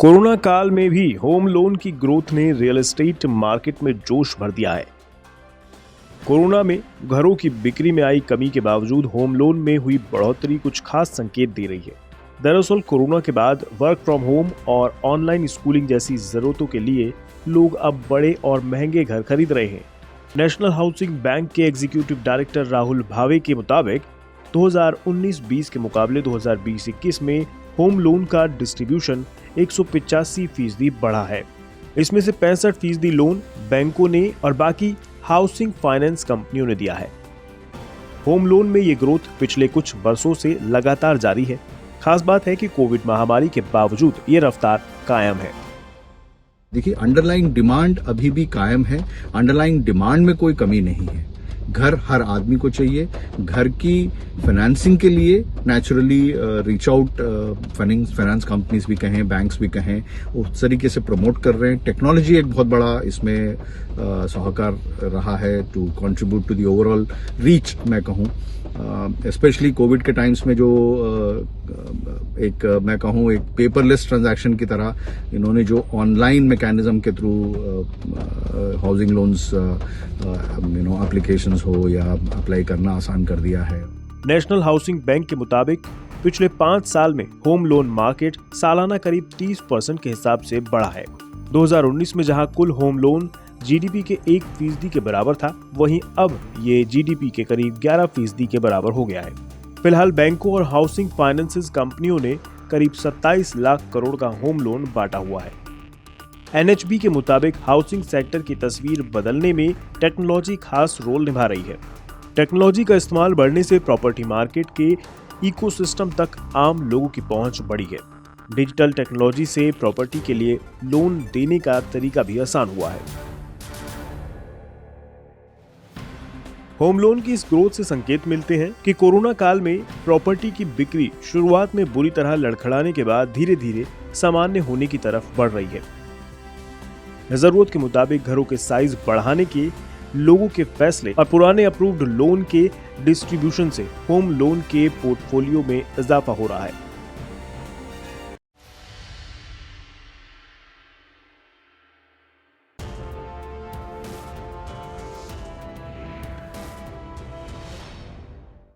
Corona काल में भी होम लोन की ग्रोथ ने रियल एस्टेट मार्केट में जोश भर दिया है। कोरोना में घरों की बिक्री में आई कमी के बावजूद होम लोन में हुई बढ़ोतरी कुछ खास संकेत दे रही है। दरअसल कोरोना के बाद वर्क फ्रॉम होम और ऑनलाइन स्कूलिंग जैसी जरूरतों के लिए लोग अब बड़े और महंगे घर खरीद रहे हैं। नेशनल हाउसिंग बैंक के एग्जीक्यूटिव डायरेक्टर राहुल भावे के मुताबिक 2019-20 के मुकाबले 2020-21 में होम लोन का डिस्ट्रीब्यूशन 185% बढ़ा है। इसमें से 65% लोन बैंकों ने और बाकी हाउसिंग फाइनेंस कंपनियों ने दिया है। होम लोन में ये ग्रोथ पिछले कुछ वर्षों से लगातार जारी है। खास बात है कि कोविड महामारी के बावजूद ये रफ्तार कायम है। देखिए, अंडरलाइंग डिमांड अभी भी कायम है। अंडरलाइंग डिमांड में कोई कमी नहीं है। घर हर आदमी को चाहिए। घर की फाइनेंसिंग के लिए naturally reach out finance companies भी कहें, बैंक्स भी कहें, उस तरीके से प्रमोट कर रहे हैं। टेक्नोलॉजी एक बहुत बड़ा इसमें सहकार रहा है to contribute to the overall reach. मैं कहूं स्पेशली कोविड के टाइम्स में जो मैं कहूं एक पेपरलेस ट्रांजैक्शन की तरह इन्होंने जो ऑनलाइन मैकेनिज्म के थ्रू हाउसिंग लोन्स एप्लीकेशंस हो या अप्लाई करना आसान कर दिया है। नेशनल हाउसिंग बैंक के मुताबिक पिछले 5 साल में होम लोन मार्केट सालाना करीब 30% के हिसाब से बढ़ा है। 2019 में जहां कुल होम लोन जीडीपी के 1% के बराबर था, वहीं अब ये जीडीपी के करीब 11% के बराबर हो गया है। फिलहाल बैंकों और हाउसिंग फाइनेंसेस कंपनियों ने करीब 27 लाख करोड़ का होम लोन बांटा हुआ है। एनएचबी के मुताबिक हाउसिंग सेक्टर की तस्वीर बदलने में टेक्नोलॉजी खास रोल निभा रही है। टेक्नोलॉजी का इस्तेमाल बढ़ने से प्रॉपर्टी मार्केट के इकोसिस्टम तक आम लोगों की पहुंच बढ़ी है। डिजिटल टेक्नोलॉजी से प्रॉपर्टी के लिए लोन देने का तरीका भी आसान हुआ है। होम लोन की इस ग्रोथ से संकेत मिलते हैं कि कोरोना काल में प्रॉपर्टी की बिक्री शुरुआत में बुरी तरह लड़खड़ाने के बाद धीरे धीरे सामान्य होने की तरफ बढ़ रही है। जरूरत के मुताबिक घरों के साइज बढ़ाने के लोगों के फैसले और पुराने अप्रूव्ड लोन के डिस्ट्रीब्यूशन से होम लोन के पोर्टफोलियो में इजाफा हो रहा है।